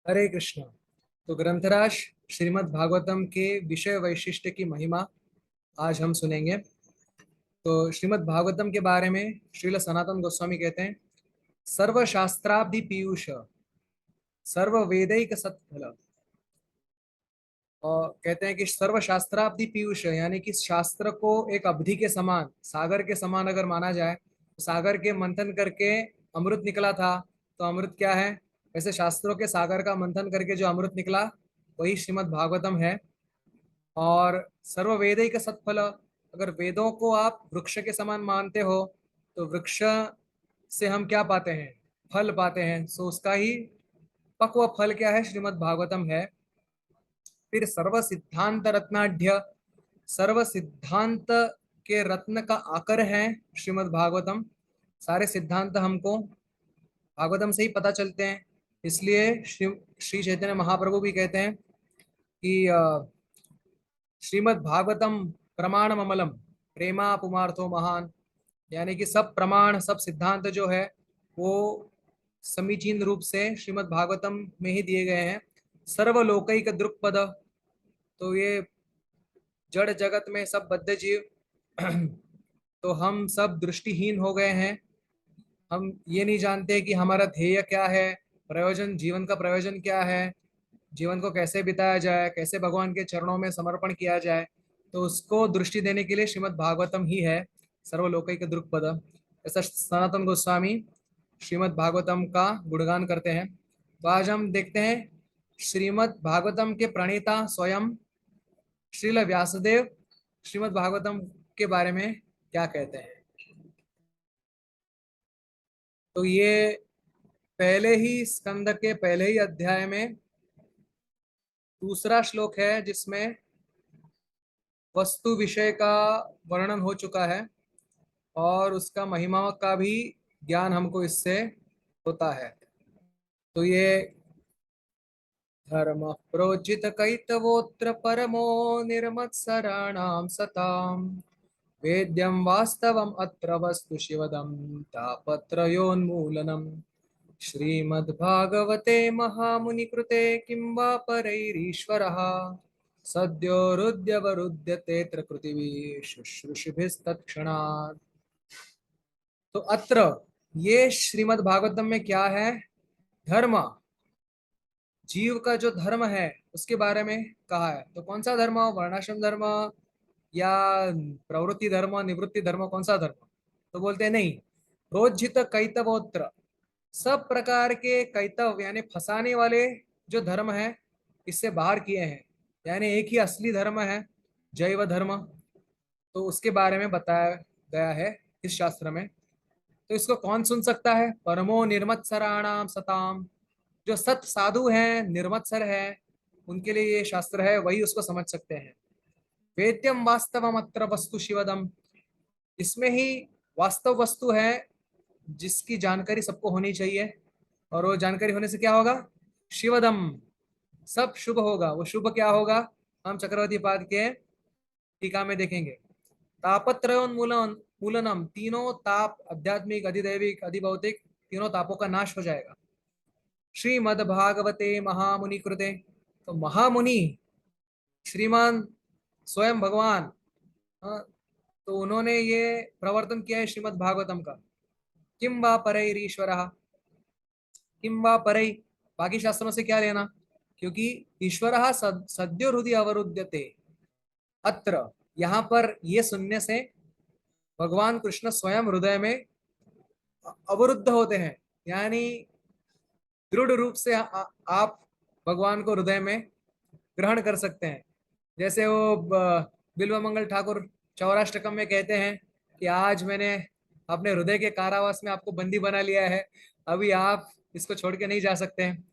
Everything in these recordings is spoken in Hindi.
हरे कृष्ण। तो ग्रंथराज श्रीमद् भागवतम के विषय वैशिष्ट्य की महिमा आज हम सुनेंगे। तो श्रीमद् भागवतम के बारे में श्रील सनातन गोस्वामी कहते हैं, सर्व शास्त्राब्धि पीयूष, सर्व वेदैक सत्फल। और कहते हैं कि सर्व शास्त्राब्धि पीयूष यानी कि शास्त्र को एक अवधि के समान, सागर के समान अगर माना जाए तो सागर के मंथन करके अमृत निकला था। तो अमृत क्या है? वैसे शास्त्रों के सागर का मंथन करके जो अमृत निकला वही श्रीमद् भागवतम है। और सर्व वेदैक सत्फल, अगर वेदों को आप वृक्ष के समान मानते हो तो वृक्ष से हम क्या पाते हैं? फल पाते हैं। सो उसका ही पक्व फल क्या है? श्रीमद् भागवतम है। फिर सर्व सिद्धांत रत्नाढ्य, सर्व सिद्धांत के रत्न का आकर है श्रीमद् भागवतम। सारे सिद्धांत हमको भागवतम से ही पता चलते हैं। इसलिए श्री श्री चैतन्य महाप्रभु भी कहते हैं कि श्रीमद् भागवतम प्रमाणम अमलम प्रेमा पुमार्थो महान। यानी कि सब प्रमाण, सब सिद्धांत जो है वो समीचीन रूप से श्रीमद् भागवतम में ही दिए गए हैं। सर्वलोकैक दृक्पद, तो ये जड़ जगत में सब बद्ध जीव तो हम सब दृष्टिहीन हो गए हैं। हम ये नहीं जानते कि हमारा ध्येय क्या है, प्रयोजन, जीवन का प्रयोजन क्या है, जीवन को कैसे बिताया जाए, कैसे भगवान के चरणों में समर्पण किया जाए। तो उसको दृष्टि देने के लिए श्रीमद् भागवतम ही है सर्वलोकैक दृक्पद। ऐसा सनातन गोस्वामी श्रीमद् भागवतम का गुणगान करते हैं। तो आज हम देखते हैं श्रीमद् भागवतम के प्रणेता स्वयं श्रील व्यासदेव श्रीमद् भागवतम के बारे में क्या कहते हैं। तो ये पहले ही स्कंद के पहले ही अध्याय में दूसरा श्लोक है जिसमें वस्तु विषय का वर्णन हो चुका है और उसका महिमा का भी ज्ञान हमको इससे होता है। तो ये धर्म प्रोजित कैतवोत्र परमो निर्मत्सराणाम सताम, वेद्यं वास्तवम् अत्र वस्तु शिवदं तापत्रयोन्मूलनम्। श्रीमद्भागवते महामुनिकृते किं वा परैरीश्वरः, सद्यो हृद्यवरुध्यतेऽत्र पृथिवी शुश्रूषिभिस्तत्क्षणात्। तो अत्र ये श्रीमद् भागवतम में क्या है? धर्म, जीव का जो धर्म है उसके बारे में कहा है। तो कौन सा धर्म? वर्णाश्रम धर्म या प्रवृत्ति धर्म, निवृत्ति धर्म, कौन सा धर्म? तो बोलते हैं नहीं, प्रोज्झित कैतवोत्र, सब प्रकार के कैतव यानी फंसाने वाले जो धर्म है इससे बाहर किए हैं। यानी एक ही असली धर्म है, जैव धर्म। तो उसके बारे में बताया गया है इस शास्त्र में। तो इसको कौन सुन सकता है? परमो निर्मत्सराणाम सताम, जो सत साधु हैं, निर्मत्सर है, उनके लिए ये शास्त्र है, वही उसको समझ सकते हैं। वेद्यम वास्तवम अत्र वस्तु शिवदम, इसमें ही वास्तव वस्तु है जिसकी जानकारी सबको होनी चाहिए। और वो जानकारी होने से क्या होगा? शिवदम, सब शुभ होगा। वो शुभ क्या होगा हम चक्रवर्ती पाद के टीका में देखेंगे। तापत्रयोन्मूलन मूलनम, तीनों ताप, आध्यात्मिक, अधिदैविक, अधिभौतिक, तीनों तापों का नाश हो जाएगा। श्रीमद् भागवते महामुनि कृते, तो महामुनि श्रीमान स्वयं भगवान, हाँ, तो उन्होंने ये प्रवर्तन किया है श्रीमद् भागवतम का। किम वा परैरीश्वर, किम वा परै, बाकी शास्त्रों से क्या लेना? क्योंकि ईश्वर सद्यो हृदय अवरुध्यते, अत्र, यहाँ पर ये सुनने से भगवान कृष्ण स्वयं हृदय में अवरुद्ध होते हैं। यानी दृढ़ रूप से आप भगवान को हृदय में ग्रहण कर सकते हैं। जैसे वो बिल्व मंगल ठाकुर चौराष्टकम में कहते हैं कि आज मैंने अपने हृदय के कारावास में आपको बंदी बना लिया है, अभी आप इसको छोड़ के नहीं जा सकते हैं।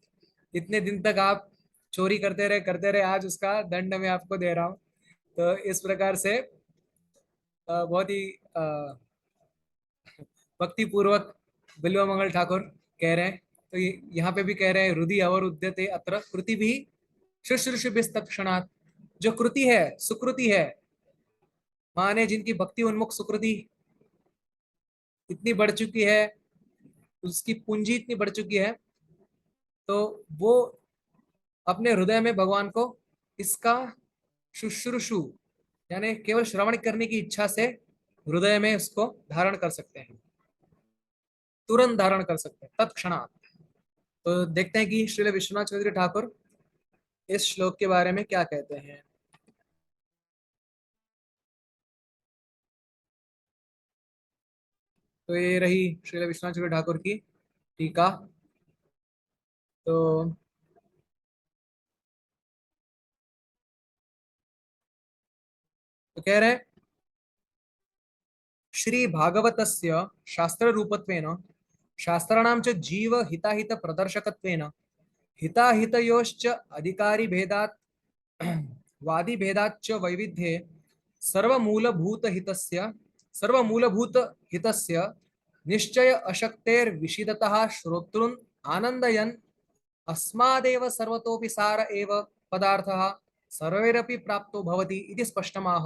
इतने दिन तक आप चोरी करते रहे, आज उसका दंड मैं आपको दे रहा हूँ। तो इस प्रकार से बहुत ही भक्ति पूर्वक बिल्व मंगल ठाकुर कह रहे हैं। तो यहाँ पे भी कह रहे हैं, हृदय अवरुध्यते अत्र कृति शुश्रूषि तत्क्षणात्। जो कृति है, सुकृति है, माने जिनकी भक्ति उन्मुख सुकृति इतनी बढ़ चुकी है, उसकी पूंजी इतनी बढ़ चुकी है, तो वो अपने हृदय में भगवान को इसका शुश्रूषु यानी केवल श्रवण करने की इच्छा से हृदय में उसको धारण कर सकते हैं, तुरंत धारण कर सकते हैं तत्क्षणात। तो देखते हैं कि श्रील विश्वनाथ चौधरी ठाकुर इस श्लोक के बारे में क्या कहते हैं। तो ये रही श्रील विश्वनाथ चौधरी ठाकुर की टीका। तो कह रहे हैं श्री भागवतस्य शास्त्र रूपत्वेन शास्त्राणां च जीव हिताहित प्रदर्शकत्वेन हिताहितयोश्च अधिकारी भेदात् वादी भेदाच्च वैविध्ये सर्वमूलभूत हितस्य निश्चय अशक्तेर्विशिदतः श्रोतॄन् आनन्दयन् अस्मादेव सर्वतोपि सार एव पदार्थः सर्वैरपि प्राप्तो भवति इति स्पष्टमाह।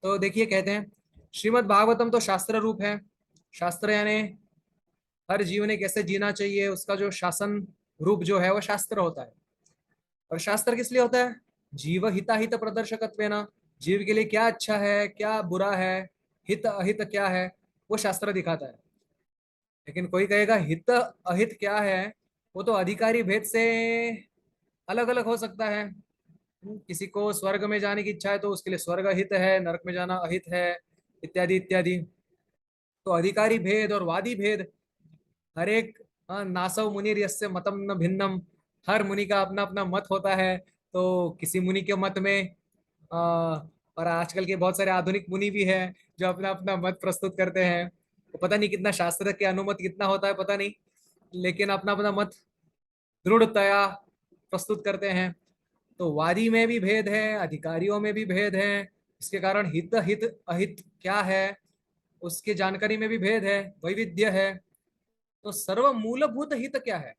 तो देखिए कहते हैं श्रीमद् भागवतम तो शास्त्र रूप है। शास्त्र यानी हर जीव ने कैसे जीना चाहिए उसका जो शासन रूप जो है वो शास्त्र होता है। और शास्त्र किस लिए होता है? जीव हिताहित प्रदर्शकत्वेन, जीव के लिए क्या अच्छा है क्या बुरा है, हित अहित क्या है, वो शास्त्र दिखाता है। लेकिन कोई कहेगा हित अहित क्या है, वो तो अधिकारी भेद से अलग अलग हो सकता है। किसी को स्वर्ग में जाने की इच्छा है तो उसके लिए स्वर्ग हित है, नरक में जाना अहित है, इत्यादि इत्यादि। तो अधिकारी भेद और वादी भेद हर एक, नासव मुनिर यस्य मतम न भिन्नम, हर मुनि का अपना अपना मत होता है। तो किसी मुनि के मत में और आजकल के बहुत सारे आधुनिक मुनि भी हैं जो अपना अपना मत प्रस्तुत करते हैं। तो पता नहीं कितना शास्त्र के अनुमत कितना होता है पता नहीं, लेकिन अपना अपना मत दृढ़तया प्रस्तुत करते हैं। तो वादी में भी भेद है, अधिकारियों में भी भेद है। इसके कारण हित हित अहित क्या है उसकी जानकारी में भी भेद है, वैविध्य है। तो सर्व मूलभूत हित क्या है?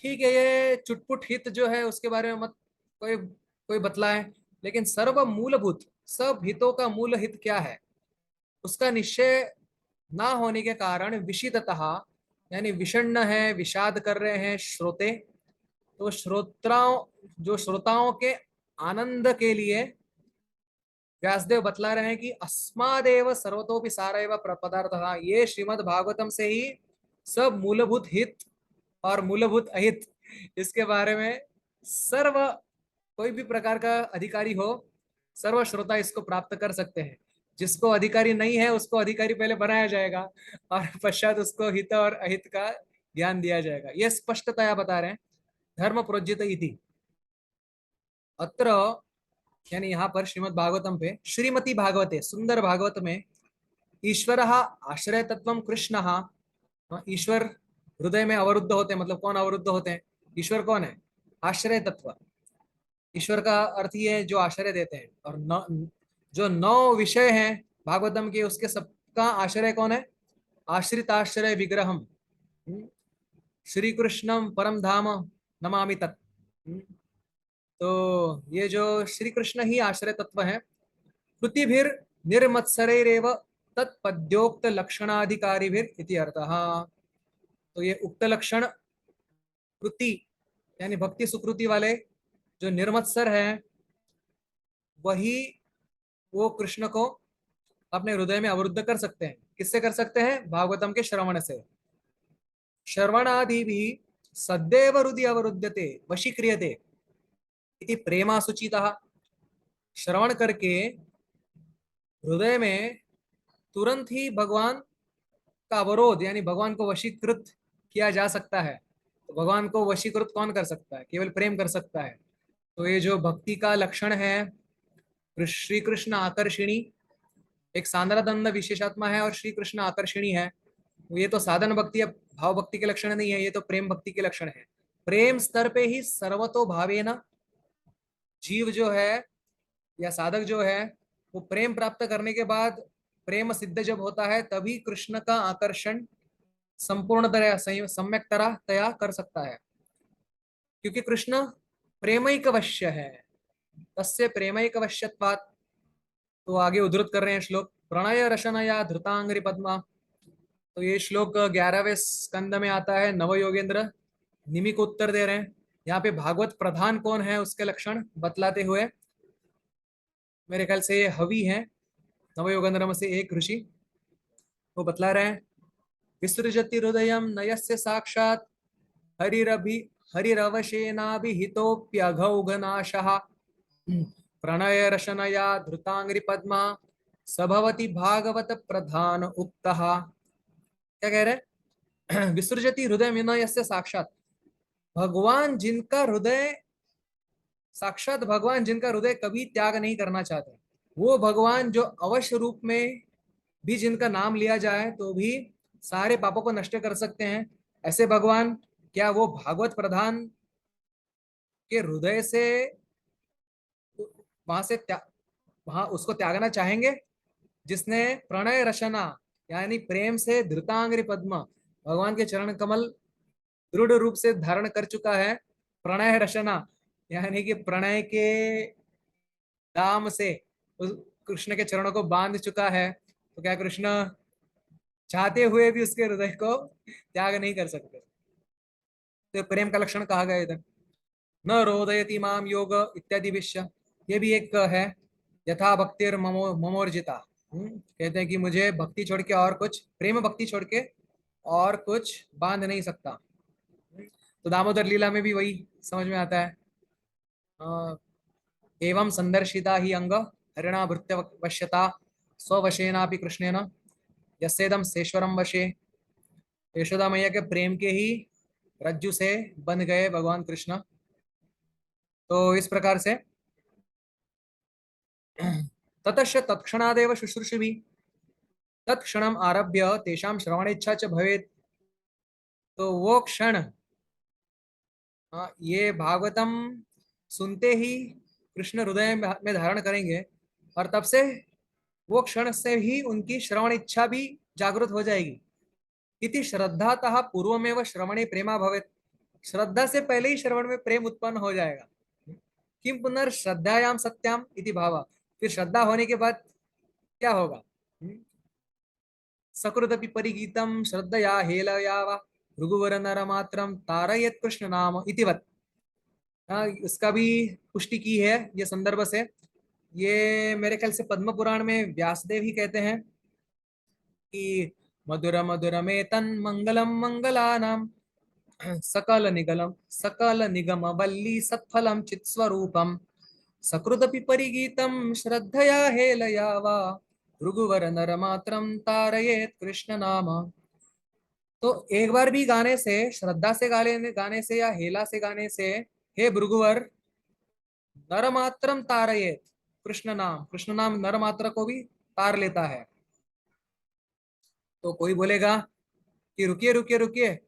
ठीक है, ये चुटपुट हित जो है उसके बारे में मत कोई कोई बतलाए, लेकिन सर्व मूलभूत सब हितों का मूल हित क्या है उसका निश्चय ना होने के कारण विषिदतः यानी विषण्ण है, विषाद कर रहे हैं श्रोते। तो श्रोताओं के आनंद के लिए व्यासदेव बतला रहे हैं कि अस्मादेव सर्वतोपि सारैव पदार्थः, ये श्रीमद् भागवतम से ही सब मूलभूत हित और मूलभूत अहित इसके बारे में सर्व कोई भी प्रकार का अधिकारी हो सर्व श्रोता इसको प्राप्त कर सकते हैं। जिसको अधिकारी नहीं है उसको अधिकारी पहले बनाया जाएगा और पश्चात उसको हित और अहित का ज्ञान दिया जाएगा। यह स्पष्टतया बता रहे हैं धर्म प्रोज्जित इति। अत्र यानी यहाँ पर श्रीमद् भागवतम पे श्रीमती भागवते सुंदर भागवत में ईश्वर आश्रय तत्व कृष्ण, ईश्वर हृदय में अवरुद्ध होते हैं। मतलब कौन अवरुद्ध होते हैं? ईश्वर कौन है? आश्रय तत्व। ईश्वर का अर्थ ये है जो आश्रय देते हैं। और जो 9 विषय हैं भागवतम के उसके सबका आश्रय कौन है? आश्रिताश्रय विग्रहम श्री कृष्णम परम धाम नमामि तत्। तो ये जो श्री कृष्ण ही आश्रय तत्व है। कृतिभिर निर्मत्सरैरेव तत्पद्योक्त लक्षणाधिकारिभिर इति अर्थः। तो ये उक्त लक्षण कृति यानी भक्ति सुकृति वाले जो निर्मत्सर है वही वो कृष्ण को अपने हृदय में अवरुद्ध कर सकते हैं। किससे कर सकते हैं? भागवतम के श्रवण से। श्रवणादि भी सदैव हृदय अवरुद्धते वशीक्रियते इति प्रेमासुचितः। श्रवण करके हृदय में तुरंत ही भगवान का अवरोध यानी भगवान को वशीकृत किया जा सकता है। तो भगवान को वशीकृत कौन कर सकता है? केवल प्रेम कर सकता है। तो ये जो भक्ति का लक्षण है श्री कृष्ण आकर्षिणी, एक सांद्रदंड विशेषात्मा है और श्री कृष्ण आकर्षिणी है। ये तो साधन भक्ति या भाव भक्ति के लक्षण नहीं है, ये तो प्रेम भक्ति के लक्षण है। प्रेम स्तर पे ही सर्वतो भावेन जीव जो है या साधक जो है वो प्रेम प्राप्त करने के बाद प्रेम सिद्ध जब होता है तभी कृष्ण का आकर्षण संपूर्ण तरह सम्यक तरह तया कर सकता है। क्योंकि कृष्ण प्रेमैक वश्य है, तस्य प्रेमैक वश्यत्वात्। तो आगे उद्धृत कर रहे हैं श्लोक प्रणय रशनया धृतांग्रि पद्मा। तो ये श्लोक 11वें स्कंद में आता है। नव योगेंद्र निमि को उत्तर दे रहे हैं। यहाँ पे भागवत प्रधान कौन है उसके लक्षण बतलाते हुए मेरे ख्याल से ये हवि है, नवयोगंधर्म में से एक ऋषि, वो बतला रहे हैं। विसृजति हृदयं नयस्य साक्षात् हरिरभि हरिरवशेनाभिहितोऽप्यघौघनाशः प्रणय रशनया धृतांग्रि पद्मा सभवति भागवत प्रधान उक्तः। क्या कह रहे हैं? विसृजति हृदय विनयस्य साक्षात, भगवान जिनका हृदय, साक्षात भगवान जिनका हृदय कभी त्याग नहीं करना चाहते, वो भगवान जो अवश्य रूप में भी जिनका नाम लिया जाए तो भी सारे पापों को नष्ट कर सकते हैं, ऐसे भगवान क्या वो भागवत प्रधान के हृदय से वहां से वहां उसको त्यागना चाहेंगे? जिसने प्रणय रचना यानी प्रेम से धृतांग्रि पद्म, भगवान के चरण कमल दृढ़ रूप से धारण कर चुका है, प्रणय रचना यानी कि प्रणय के दाम से उस कृष्ण के चरणों को बांध चुका है, तो क्या कृष्ण चाहते हुए भी उसके हृदय को त्याग नहीं कर सकते? तो प्रेम का लक्षण कहा गया इधर। न रोदयति माम योग इत्यादि विषय, ये भी एक है। यथा भक्तिर ममोर्जिता, कहते हैं कि मुझे भक्ति छोड़ के और कुछ, प्रेम भक्ति छोड़ के और कुछ बांध नहीं सकता। तो दामोदर लीला में भी वही समझ में आता है। एवं संदर्शिता ही अंग हरिणा भृत्य वश्यता स्ववशेनापि कृष्णेन यस्येदम सेश्वरम वशे। यशोदा मैया के प्रेम के ही रज्जु से बन गए भगवान कृष्ण। तो इस प्रकार से ततश्च तत्क्षणादेव शुश्रूषिभिः तत्क्षणम आरभ्य तेषां श्रवणेच्छा च भवेत्। तो वो क्षण, ये भागवतम सुनते ही कृष्ण हृदय में धारण करेंगे, और तब से वो क्षण से ही उनकी श्रवण इच्छा भी जागृत हो जाएगी। इति श्रद्धातः पूर्वमेव श्रवणे प्रेमा भवेत्, श्रद्धा से पहले ही श्रवण में प्रेम उत्पन्न हो जाएगा। किम पुनर्श्रद्धायाम सत्याम इति भाव, फिर श्रद्धा होने के बाद क्या होगा? सकृदपि परिगीतम श्रद्धया हेलया वा भृगुवर नरमात्रम तारयेत् कृष्ण नाम इतिवत्। इसका भी पुष्टि की है ये संदर्भ से। ये मेरे ख्याल से पद्म पुराण में व्यासदेव ही कहते हैं कि मधुर मधुर में तन मंगलम मंगलानाम सकल निगम वल्ली सत्फलम चित्स्वरूपम सकृदपि परिगीतम श्रद्धया हेलया वा भृगुवर नरमात्रम तारयेत् कृष्ण नाम। तो एक बार भी गाने से, श्रद्धा से गाने से या हेला से गाने से, हे भृगुवर नरमात्रम तारयेत कृष्ण नाम, कृष्ण नाम नरमात्र को भी तार लेता है। तो कोई बोलेगा कि रुकिए रुकिए रुकिए,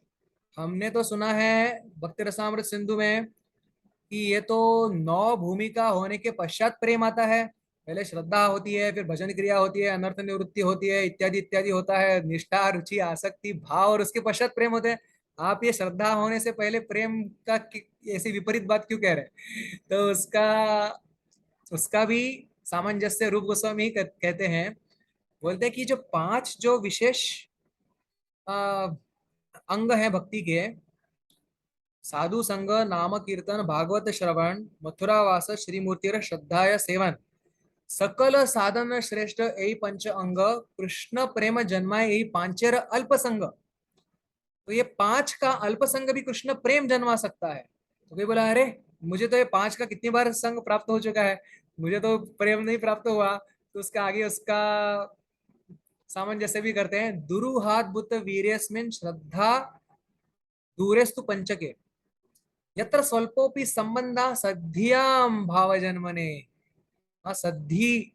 हमने तो सुना है भक्ति रसामृत सिंधु में कि ये तो नौ भूमिका होने के पश्चात प्रेम आता है। पहले श्रद्धा होती है, फिर भजन क्रिया होती है, अनर्थ निवृत्ति होती है, इत्यादि इत्यादि होता है, निष्ठा रुचि आसक्ति भाव, और उसके पश्चात प्रेम होते हैं। आप ये श्रद्धा होने से पहले प्रेम का ऐसी विपरीत बात क्यों कह रहे हैं? तो उसका उसका भी सामंजस्य रूप गोस्वामी कहते हैं। बोलते हैं कि जो पांच जो विशेष आ, अंग हैं भक्ति के, साधु संग नाम कीर्तन भागवत श्रवण मथुरावास श्रीमूर्तिर श्रद्धाय सेवन सकल साधन श्रेष्ठ यही पंच अंग कृष्ण प्रेम जन्माय यही पांचेर अल्प संग। तो ये पांच का अल्प संग भी कृष्ण प्रेम जन्मा सकता है। तो कोई बोला अरे मुझे तो ये पांच का कितनी बार संग प्राप्त हो चुका है, मुझे तो प्रेम नहीं प्राप्त हुआ। तो उसका आगे उसका सामंजस्य भी करते हैं। दुरुहात बुत वीर्यस्मिन् श्रद्धा दूरेस्तु पंचके यत्र स्वल्पोपि संबंधा सद्धियाम भाव जन्मने। सद्धि,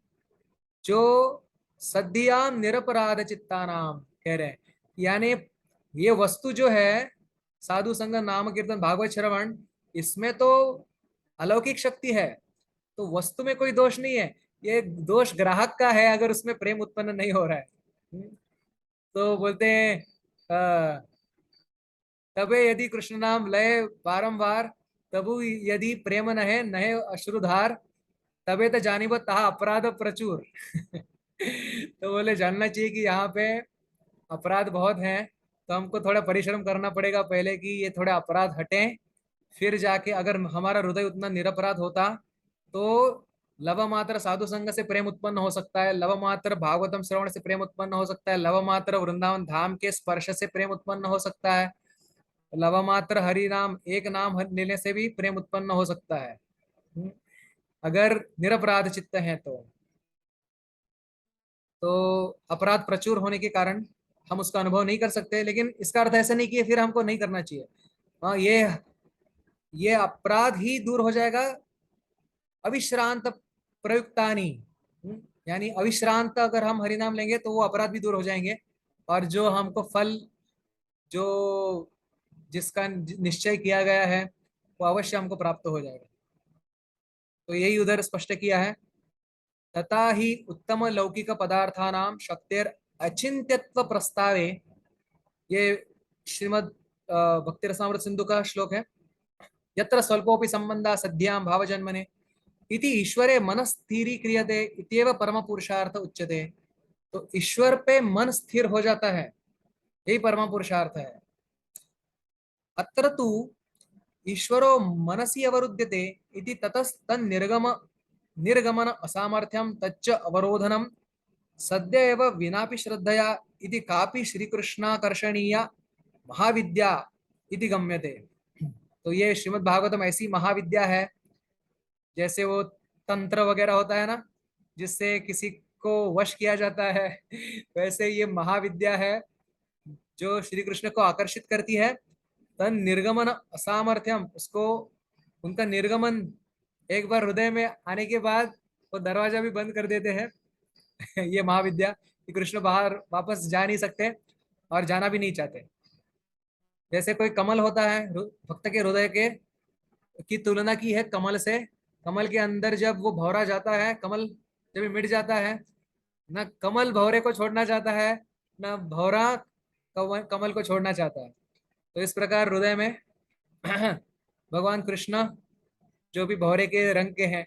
जो सद्धियाम निरपराध चित्ता नाम कह रहे हैं, यानी ये वस्तु जो है साधु संग नाम कीर्तन भागवत श्रवण, इसमें तो अलौकिक शक्ति है, तो वस्तु में कोई दोष नहीं है। ये दोष ग्राहक का है अगर उसमें प्रेम उत्पन्न नहीं हो रहा है। तो बोलते हैं तबे यदि कृष्ण नाम लय बारंबार तबु यदि प्रेम नहे नहे अश्रुधार तबे तो जानिबो तहा अपराध प्रचुर। तो बोले जानना चाहिए कि यहाँ पे अपराध बहुत हैं, तो हमको थोड़ा परिश्रम करना पड़ेगा पहले कि ये थोड़े अपराध हटें, फिर जाके अगर हमारा हृदय उतना निरपराध होता तो लव मात्र साधु संग से प्रेम उत्पन्न हो सकता है, लव मात्र भागवतम श्रवण से प्रेम उत्पन्न हो सकता है, लव मात्र वृंदावन धाम के स्पर्श से प्रेम उत्पन्न हो सकता है, लव मात्र हरि नाम एक नाम लेने से भी प्रेम उत्पन्न हो सकता है। हम्म, अगर निरपराध चित्त है तो अपराध प्रचुर होने के कारण हम उसका अनुभव नहीं कर सकते, लेकिन इसका अर्थ ऐसा नहीं कि फिर हमको नहीं करना चाहिए। हाँ, ये अपराध ही दूर हो जाएगा अविश्रांत प्रयुक्तानी। यानी अविश्रांत अगर हम हरिनाम लेंगे तो वो अपराध भी दूर हो जाएंगे, और जो हमको फल जो जिसका निश्चय किया गया है वो अवश्य हमको प्राप्त हो जाएगा। तो यही उधर स्पष्ट किया है, तथा ही उत्तम लौकिक पदार्थानां शक्तिर अचिंत्यत्व प्रस्तावे। ये श्रीमद् भक्ति रसामृत सिंधु का श्लोक है। यत्र स्वल्पोपि संबंधा सद्यां भावजन्मने इति ईश्वरे मन स्थिरी क्रियते इत्येव परम पुरुषार्थ उच्यते। तो ईश्वर पे मन स्थिर हो जाता है, यही परम पुरुषार्थ है। अत्र तु ईश्वरो मनसि अवरुध्यते इति ततस्तन्निर्गम निर्गमन असामर्थ्यं तच्च अवरोधनं सद्य एव विनापि श्रद्धया इति कापि श्रीकृष्णाकर्षणीया महाविद्या इति गम्यते। तो ये श्रीमद् भागवतम ऐसी महाविद्या है, जैसे वो तंत्र वगैरह होता है ना, जिससे किसी को वश किया जाता है, वैसे ये महाविद्या है जो श्री कृष्ण को आकर्षित करती है। तन निर्गमन असामर्थ्यम, उसको उनका निर्गमन एक बार हृदय में आने के बाद वो दरवाजा भी बंद कर देते हैं। ये महाविद्या कि कृष्ण बाहर वापस जा नहीं सकते और जाना भी नहीं चाहते। जैसे कोई कमल होता है, भक्त के हृदय के की तुलना की है कमल से। कमल के अंदर जब वो भौरा जाता है, कमल जब मिट जाता है, ना कमल भौरे को छोड़ना चाहता है, ना भौरा कमल को छोड़ना चाहता है। तो इस प्रकार हृदय में भगवान कृष्ण जो भी भौरे के रंग के हैं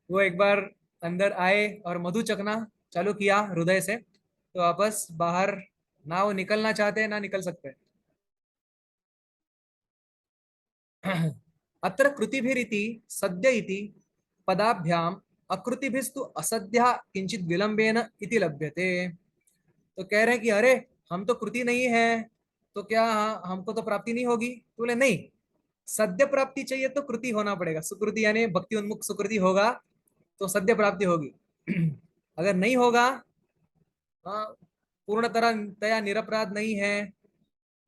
वो एक बार अंदर आए और मधु चखना चालू किया हृदय से, तो वापस बाहर ना वो निकलना चाहते ना निकल सकते। अत्र कृतिभिरिति सद्य इति पदाभ्याम अकृतिभिस्तु असद्या किंचित विलंबेन इति लभ्यते। तो कह रहे हैं कि अरे हम तो कृति नहीं है, तो क्या हमको तो प्राप्ति नहीं होगी? तो बोले नहीं, सद्य प्राप्ति चाहिए तो कृति होना पड़ेगा। सुकृति यानी भक्ति उन्मुख सुकृति होगा तो सद्य प्राप्ति होगी। अगर नहीं होगा, पूर्ण तरह तया निरपराध नहीं है,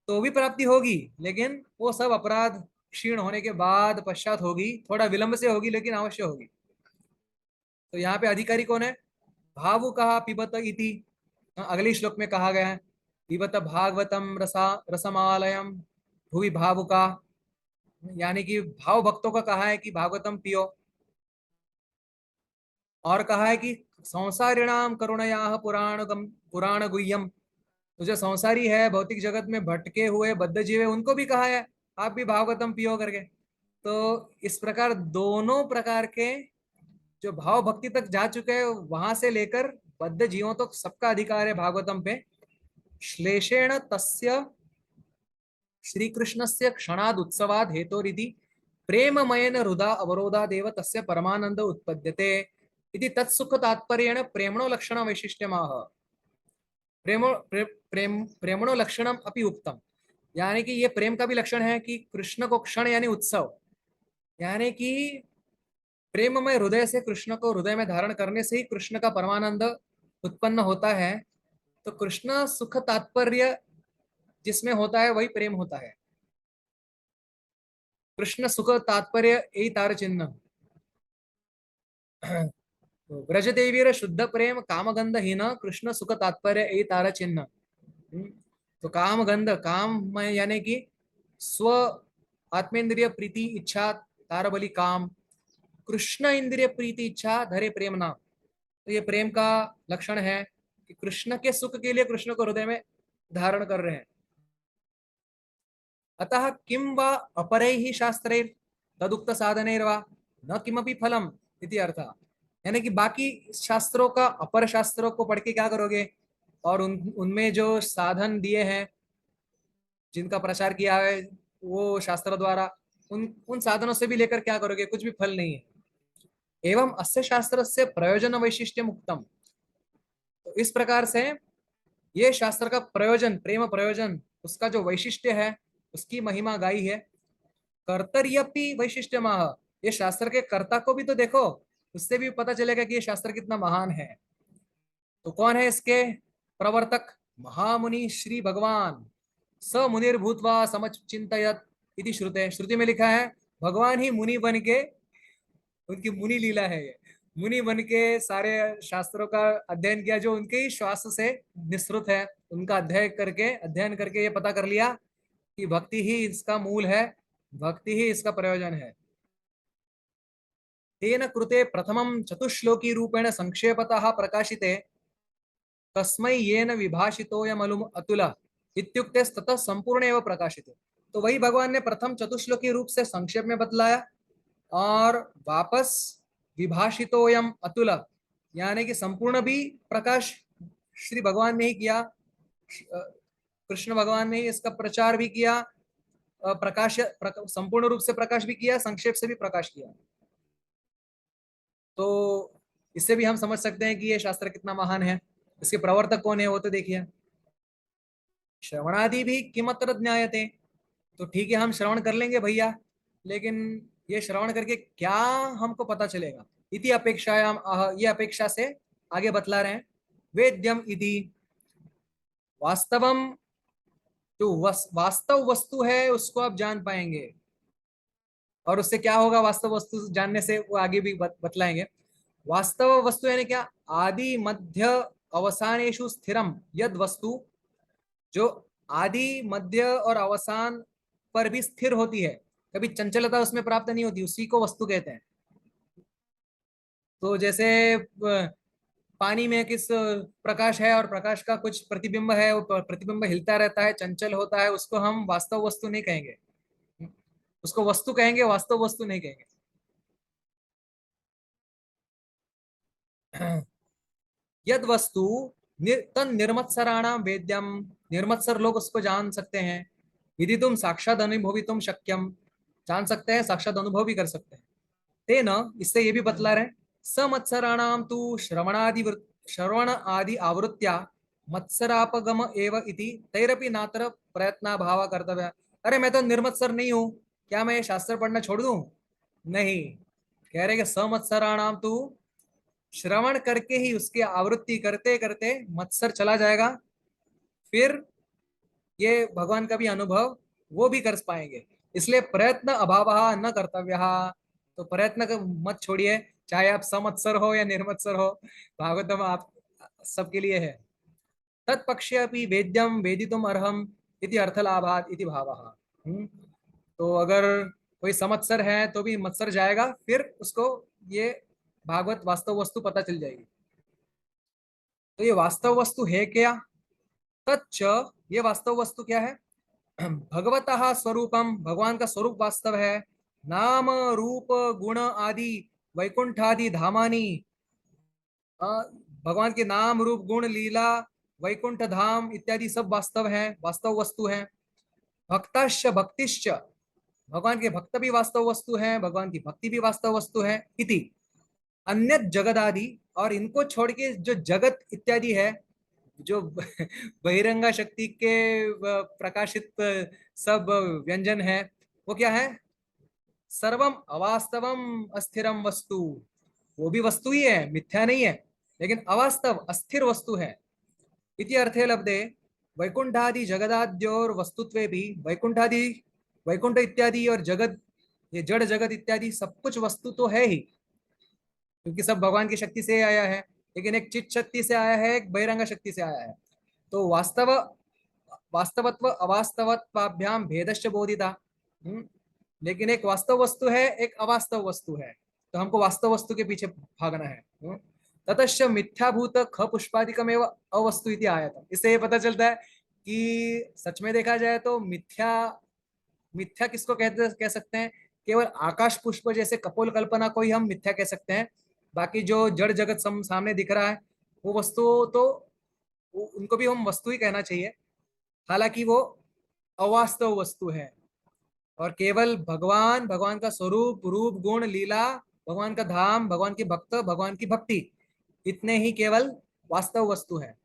तो भी प्राप्ति होगी, लेकिन वो सब अपराध क्षीण होने के बाद पश्चात होगी, थोड़ा विलंब से होगी, लेकिन अवश्य होगी। तो यहाँ पे अधिकारी कौन है? भावुकः पिबत इति। अगले श्लोक में कहा गया है पिबत भागवतम रसमालयम भुवि भावुका। यानी कि भाव भक्तों का कहा है कि भागवतम पियो, और कहा है कि संसारिणाम करुणया पुराण गुह्यम। तो जो संसारी है, भौतिक जगत में भटके हुए बद्ध जीव है, उनको भी कहा है आप भी भागवतम पियो करके। तो इस प्रकार दोनों प्रकार के जो भाव भक्ति तक जा चुके हैं, वहां से लेकर बद्ध जीवों तक सबका अधिकार है भागवतम पे। श्लेषेण तस्य श्री कृष्णस्य क्षणाद उत्सवाद हेतोरिति प्रेममयन हृदा अवरोधादेव तस्य परमानंद उत्पद्यते इति तत्सुख तात्पर्येण प्रेमणो लक्षण वैशिष्ट्यमाह। प्रेमणो लक्षणम अपि उक्तम। यानी कि ये प्रेम का भी लक्षण है कि कृष्ण को क्षण यानी उत्सव, यानी कि प्रेममय हृदय से कृष्ण को हृदय में धारण करने से ही कृष्ण का परमानंद उत्पन्न होता है। तो कृष्ण सुख तात्पर्य जिसमें होता है वही प्रेम होता है। कृष्ण सुख तात्पर्य यही तार चिन्ह। तो ब्रज देवीर शुद्ध प्रेम कामगंध हीन कृष्ण सुख तात्पर्य यही तार चिन्ह। तो कामगंध काम में यानी कि स्व आत्मेंद्रिय प्रीति इच्छा तारबली काम, कृष्ण इंद्रिय प्रीति इच्छा धरे प्रेम नाम। तो ये प्रेम का लक्षण है कि कृष्ण के सुख के लिए कृष्ण को हृदय में धारण कर रहे हैं। अतः किं वा अपरैः शास्त्रैः तदुक्त साधनैर्वा न किमपि फलम इति अर्थः। यानी कि बाकी शास्त्रों का अपर शास्त्रों को पढ़ के क्या करोगे, और उनमें जो साधन दिए हैं, जिनका प्रचार किया है, वो शास्त्र द्वारा उन उन साधनों से भी लेकर क्या करोगे, कुछ भी फल नहीं है। एवं अस्य शास्त्र से प्रयोजन वैशिष्ट्य मुक्तम। तो इस प्रकार से ये शास्त्र का प्रयोजन, प्रेम प्रयोजन, उसका जो वैशिष्ट्य है, उसकी महिमा गाई है। कर्तर्यपि वैशिष्ट्य माह, ये शास्त्र के कर्ता को भी तो देखो, उससे भी पता चलेगा कि ये शास्त्र कितना महान है। तो कौन है इसके प्रवर्तक? महामुनि श्री भगवान। स मुनिर्भूतवा समचिंतयत इति श्रुते, श्रुति में लिखा है भगवान ही मुनि बन के, उनकी मुनि लीला है ये, मुनि बन के सारे शास्त्रों का अध्ययन किया, जो उनके ही श्वास से निसृत है। उनका अध्ययन करके ये पता कर लिया कि भक्ति ही इसका मूल है, भक्ति ही इसका प्रयोजन है। तेन कृते प्रथमं चतुश्लोकी रूपेण संक्षेपतः प्रकाशिते तस्मै येन विभाषितोऽयमलुम अतुल इत्युक्ते ततः संपूर्ण एवं प्रकाशिते। तो वही भगवान ने प्रथम चतुश्लोकी रूप से संक्षेप में बतलाया, और वापस विभाषितोयम अतुल, यानी कि संपूर्ण भी प्रकाश श्री भगवान ने ही किया, कृष्ण भगवान ने इसका प्रचार भी किया, संपूर्ण रूप से प्रकाश भी किया, संक्षेप से भी प्रकाश किया। तो इससे भी हम समझ सकते हैं कि ये शास्त्र कितना महान है। इसके प्रवर्तक कौन है वो तो देखिए। श्रवणादि भी किमत्र ज्ञायते, तो ठीक है हम श्रवण कर लेंगे भैया, लेकिन ये श्रवण करके क्या हमको पता चलेगा? इति अपेक्षायाम ये अपेक्षा से आगे बतला रहे हैं। वेद्यम इति, वास्तवम, जो वास्तव वस्तु है उसको आप जान पाएंगे। और उससे क्या होगा वास्तव वस्तु जानने से, वो आगे भी बतलाएंगे। वास्तव वस्तु यानी क्या? आदि मध्य अवसानेषु स्थिरम यद वस्तु, जो आदि मध्य और अवसान पर भी स्थिर होती है, कभी चंचलता उसमें प्राप्त नहीं होती, उसी को वस्तु कहते हैं। तो जैसे पानी में किस प्रकाश है, और प्रकाश का कुछ प्रतिबिंब है, वो प्रतिबिंब हिलता रहता है, चंचल होता है, उसको हम वास्तव वस्तु नहीं कहेंगे, उसको वस्तु कहेंगे, वास्तव वस्तु नहीं कहेंगे। यद वस्तु तन निर्मत्सराणाम वेद्यम, निर्मत्सर लोग उसको जान सकते हैं। यदि तुम साक्षात अनुभवितुम शक्यम, जान सकते हैं, साक्षात अनुभव भी कर सकते हैं। तेन, इससे ये भी बतला रहे, समत्सराणाम तु श्रवण आदि आवृत्त्या मत्सरापगम एव इति तैरपि नातर प्रयत्न भाव कर्तव्य। अरे मैं तो निर्मत्सर नहीं हूं, क्या मैं ये शास्त्र पढ़ना छोड़ दूं? नहीं, कह रहे कि समत्सराणाम तु, श्रवण करके ही उसकी आवृत्ति करते करते मत्सर चला जाएगा, फिर ये भगवान का भी अनुभव वो भी कर पाएंगे। इसलिए प्रयत्न अभाव न कर्तव्य। तो प्रयत्न मत छोड़िए, चाहे आप समत्सर हो या निर्मत्सर हो, भागवतम आप सबके लिए है। तत्पक्षे अपि वेद्यम वेदितुम अर्हम इति अर्थलाभात इति भावः। तो अगर कोई समत्सर है तो भी मत्सर जाएगा, फिर उसको ये भागवत वास्तव वस्तु पता चल जाएगी। तो ये वास्तव वस्तु है क्या? तच्च, ये वास्तव वस्तु क्या है? भगवतः स्वरूपम, भगवान का स्वरूप वास्तव है। नाम रूप गुण आदि वैकुंठादि धामानि, भगवान के नाम रूप गुण लीला वैकुंठ धाम इत्यादि सब वास्तव है, वास्तव वस्तु है। भक्तश्च भक्तिश्च, भगवान के भक्त भी वास्तव वस्तु है, भगवान की भक्ति भी वास्तव वस्तु है। इति अन्य जगत आदि, और इनको छोड़ के जो जगत इत्यादि है, जो बहिरंगा शक्ति के प्रकाशित सब व्यंजन है, वो क्या है? सर्वम अवास्तवम अस्थिरम वस्तु, वो भी वस्तु ही है, मिथ्या नहीं है, लेकिन अवास्तव अस्थिर वस्तु है। इति अर्थे लब्धे वैकुंठादि जगदाद्योर वस्तुत्वे भी, वैकुंठादि, वैकुंठ इत्यादि और जगत, ये जड़ जगत इत्यादि सब कुछ वस्तु तो है ही, क्योंकि सब भगवान की शक्ति से आया है, लेकिन एक चित शक्ति से आया है, एक बहिरंगा शक्ति से आया है। तो वास्तवत्व अवास्तवत्वाभ्याम भेदश्च बोधिता। लेकिन एक वास्तव वस्तु है, एक अवास्तव वस्तु है, तो हमको वास्तव वस्तु के पीछे भागना है। ततश्च मिथ्याभूत ख पुष्पादिकम एवं अवस्तु इति आयतम। इससे ये पता चलता है कि सच में देखा जाए तो मिथ्या, मिथ्या किसको कह सकते हैं? केवल आकाश पुष्प जैसे कपोल कल्पना को ही हम मिथ्या कह सकते हैं। बाकी जो जड़ जगत सामने दिख रहा है, वो वस्तु तो उनको भी हम वस्तु ही कहना चाहिए, हालांकि वो अवास्तव वस्तु है। और केवल भगवान, भगवान का स्वरूप, रूप, गुण, लीला, भगवान का धाम, भगवान की भक्त, भगवान की भक्ति, इतने ही केवल वास्तव वस्तु है।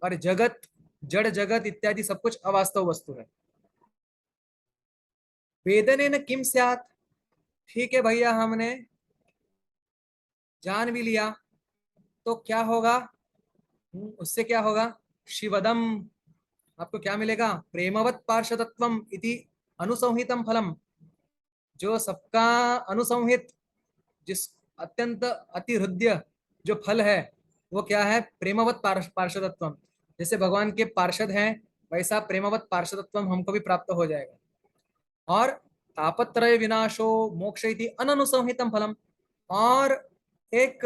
और जगत, जड़ जगत इत्यादि सब कुछ अवास्तव वस्तु है। वेदने न किम स्यात्, ठीक है भैया, हमने जान भी लिया, तो क्या होगा? उससे क्या होगा? शिवदम, आपको क्या मिलेगा? प्रेमवत पार्षदत्वम इति अनुसंहितम फलम, जो सबका अनुसंहित, जिस अत्यंत अति हृदय जो फल है, वो क्या है? प्रेमवत पार्षदत्वम। जैसे भगवान के पार्षद हैं, वैसा प्रेमवत पार्षदत्वम हमको भी प्राप्त हो जाएगा। और तापत्रय विनाशो मोक्ष इति अननुसंहितम फलम, और एक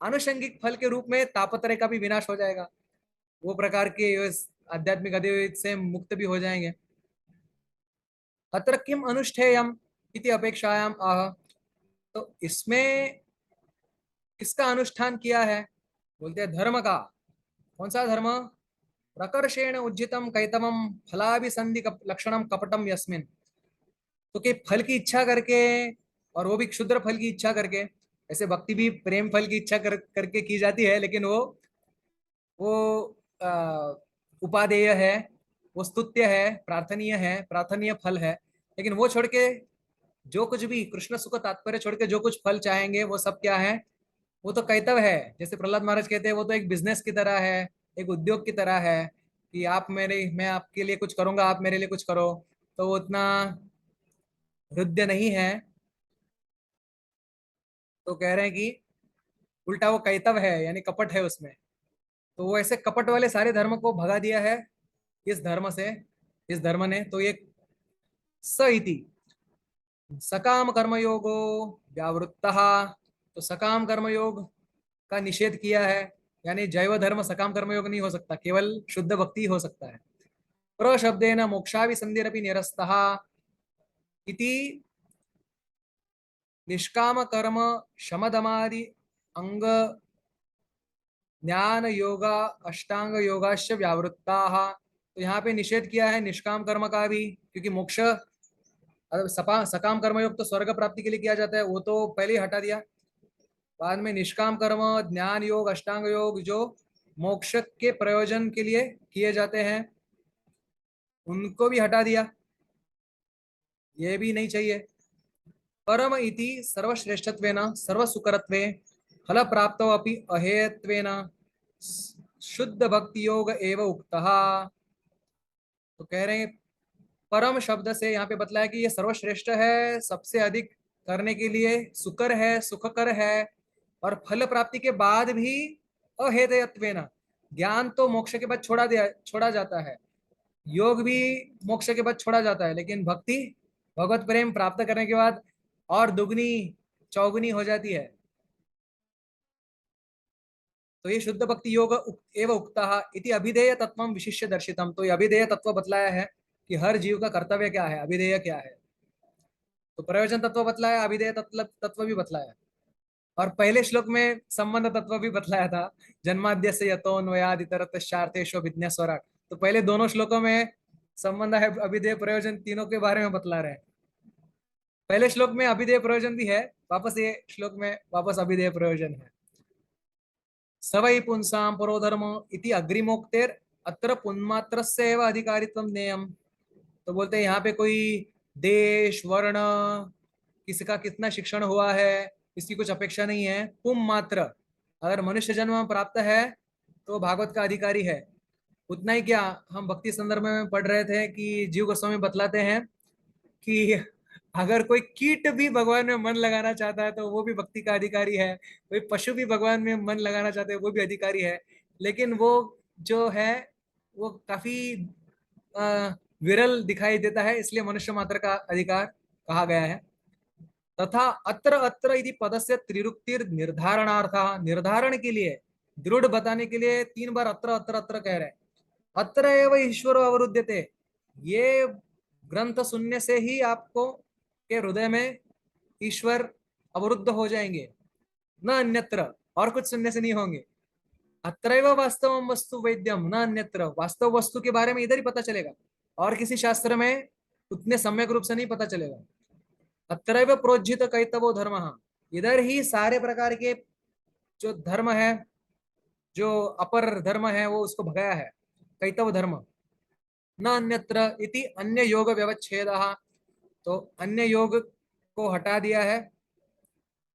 आनुषंगिक फल के रूप में तापत्रय का भी विनाश हो जाएगा। वो प्रकार के इस आध्यात्मिक अधिवेद से मुक्त भी हो जाएंगे। अत्र किम अनुष्ठेयम इति अपेक्षायाम आह, तो इसमें किसका अनुष्ठान किया है? बोलते हैं धर्म का। कौन सा धर्म? प्रकर्षेण उज्जितम कैतवम फलाभिसंधि लक्षणम कपटम यस्मिन, तो कि फल की इच्छा करके, और वो भी क्षुद्र फल की इच्छा करके। ऐसे भक्ति भी प्रेम फल की इच्छा करके की जाती है, लेकिन वो आ, उपादेय है, वो स्तुत्य है, प्रार्थनीय है, प्रार्थनीय फल है। लेकिन वो छोड़ के जो कुछ भी कृष्ण सुख तात्पर्य छोड़ के जो कुछ फल चाहेंगे, वो सब क्या है? वो तो कैतव है। जैसे प्रहलाद महाराज कहते हैं, वो तो एक बिजनेस की तरह है, एक उद्योग की तरह है, कि आप मेरे, मैं आपके लिए कुछ करूंगा, आप मेरे लिए कुछ करो। तो वो उतना हृदय नहीं है। तो कह रहे हैं कि उल्टा वो कैतव है, यानी कपट है उसमें। तो वो ऐसे कपट वाले सारे धर्म को भगा दिया है इस धर्म से, इस धर्म ने। तो ये स इति सकाम कर्मयोगो व्यावृत्तः, तो सकाम कर्मयोग का निषेध किया है। यानी जैव धर्म सकाम कर्मयोग नहीं हो सकता, केवल शुद्ध भक्ति हो सकता है। प्रशब्देन मोक्षाभिसंधिरपि निरस्तः इति निष्काम कर्म शमदमादि अंग ज्ञान योगा अष्टांग योगाश्च व्यावृत्ता। तो यहाँ पे निषेध किया है निष्काम कर्म का भी, क्योंकि मोक्ष, सकाम कर्मयोग तो स्वर्ग प्राप्ति के लिए किया जाता है, वो तो पहले ही हटा दिया। बाद में निष्काम कर्म, ज्ञान योग, अष्टांग योग, जो मोक्ष के प्रयोजन के लिए किए जाते हैं, उनको भी हटा दिया। ये भी नहीं चाहिए। परम इति सर्वश्रेष्ठत्वेन सर्वसुकरत्वे फल प्राप्तो अपि अहेयत्वेन शुद्ध भक्ति योग एव उक्तः। तो कह रहे हैं परम शब्द से यहाँ पे बतलाया कि ये सर्वश्रेष्ठ है, सबसे अधिक करने के लिए सुकर है, सुखकर है। और फल प्राप्ति के बाद भी अहेतयत्वेन, ज्ञान तो मोक्ष के बाद छोड़ा जाता है, योग भी मोक्ष के बाद छोड़ा जाता है, लेकिन भक्ति, भगवत प्रेम प्राप्त करने के बाद और दुगनी चौगुनी हो जाती है। तो ये शुद्ध भक्ति योग एवं उक्ता इति अभिधेय तत्व विशिष्य दर्शितम। तो ये अभिधेय तत्व बतलाया है कि हर जीव का कर्तव्य क्या है, अभिधेय क्या है। तो प्रयोजन तत्व बतलाया, अभिधेय तत्व भी बतलाया। और पहले श्लोक में संबंध तत्व भी बतलाया था, जन्माद्य से यतोन्वयाद इतरतश्चार्थेषु विज्ञस्वराट। तो पहले दोनों श्लोकों में संबंध है, अभिधेय प्रयोजन तीनों के बारे में बतला रहे हैं। पहले श्लोक में अभिधेय प्रयोजन भी है, वापस ये श्लोक में वापस अभिधेय प्रयोजन है। सवै पुंसां परोधर्म इति अग्रिमोक्तेर अत्र पुन्मात्रस्य एव अधिकारित्वं ज्ञेयम्। तो बोलते हैं यहाँ पे कोई देश, वर्ण, किसी का कितना शिक्षण हुआ है, इसकी कुछ अपेक्षा नहीं है। पुम मात्र, अगर मनुष्य जन्म प्राप्त है तो भागवत का अधिकारी है। उतना ही क्या, हम भक्ति संदर्भ में पढ़ रहे थे कि जीव गोस्वामी बतलाते हैं कि अगर कोई कीट भी भगवान में मन लगाना चाहता है तो वो भी भक्ति का अधिकारी है, कोई पशु भी भगवान में मन लगाना चाहते हैं वो भी अधिकारी है। लेकिन वो जो है वो काफी विरल दिखाई देता है, इसलिए मनुष्य मात्र का अधिकार कहा गया है। तथा अत्र अत्र यदि पदस्य त्रिरुक्तिर निर्धारणार्थ, निर्धारण के लिए, दृढ़ बताने के लिए तीन बार अत्र अत्र अत्र कह रहे हैं। अत्र एव ईश्वर अवरुद्यते, ये ग्रंथ सुनने से ही आपको के हृदय में ईश्वर अवरुद्ध हो जाएंगे, न अन्यत्र, और कुछ सुनने से नहीं होंगे। अत्रैव वास्तवम वस्तु वेद्यम न अन्यत्र, वास्तव वस्तु के बारे में इधर ही पता चलेगा, और किसी शास्त्र में उतने सम्यक रूप से नहीं पता चलेगा। अत्रैव प्रोज्झित कैतवो धर्म, इधर ही सारे प्रकार के जो धर्म है, जो अपर धर्म है, वो उसको भगाया है। कैतव धर्म न अन्यत्र इति अन्य योग व्यवच्छेद, तो अन्य योग को हटा दिया है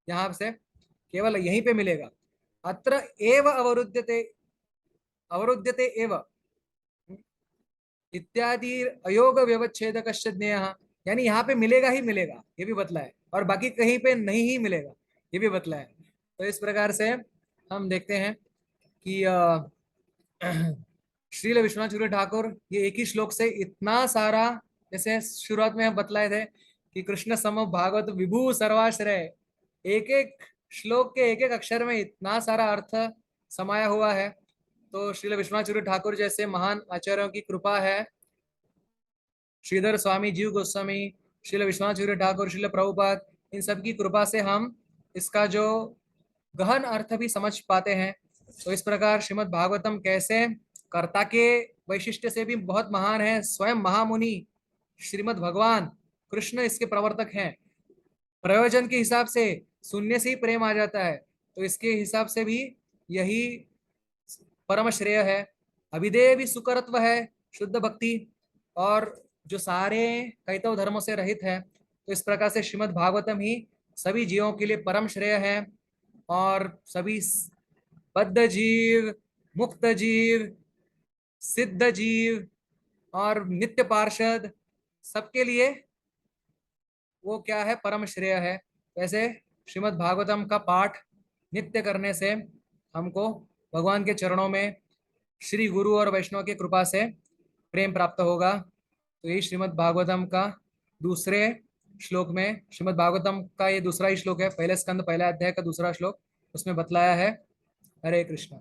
यहाँ से, केवल यहीं पे मिलेगा। अत्र एव अवरुध्यते, अवरुध्यते एव इत्यादि अयोग व्यवच्छेद ज्ञेय, यानी यहाँ पे मिलेगा ही मिलेगा, ये भी बतला है, और बाकी कहीं पे नहीं ही मिलेगा, ये भी बतला है। तो इस प्रकार से हम देखते हैं कि श्रील विश्वनाथ ठाकुर ये एक ही श्लोक से इतना सारा, जैसे शुरुआत में हम बतलाए थे कि कृष्ण सम भागवत विभु सर्वाश्रय, एक एक श्लोक के एक एक अक्षर में इतना सारा अर्थ समाया हुआ है। तो श्रील विश्वनाथ ठाकुर जैसे महान आचार्यों की कृपा है, श्रीधर स्वामी, जीव गोस्वामी, श्रील विश्वनाथ ठाकुर, श्रील प्रभुपाद, इन सब की कृपा से हम इसका जो गहन अर्थ भी समझ पाते हैं। तो इस प्रकार श्रीमद् भागवतम कैसे कर्ता के वैशिष्ट्य से भी बहुत महान है, स्वयं महामुनि श्रीमद् भगवान कृष्ण इसके प्रवर्तक हैं। प्रयोजन के हिसाब से सुनने से ही प्रेम आ जाता है, तो इसके हिसाब से भी यही परम श्रेय है। अभिधेय भी सुकरत्व है, शुद्ध भक्ति, और जो सारे कैतव धर्मों से रहित है। तो इस प्रकार से श्रीमद् भागवतम ही सभी जीवों के लिए परम श्रेय है, और सभी बद्ध जीव, मुक्त जीव, सिद्ध जीव और नित्य पार्षद, सबके लिए वो क्या है, परम श्रेय है। वैसे श्रीमद् भागवतम का पाठ नित्य करने से हमको भगवान के चरणों में श्री गुरु और वैष्णव की कृपा से प्रेम प्राप्त होगा। तो यही श्रीमद् भागवतम का दूसरे श्लोक में, श्रीमद् भागवतम का ये दूसरा ही श्लोक है, पहले स्कंद पहला अध्याय का दूसरा श्लोक, उसमें बतलाया है। हरे कृष्ण।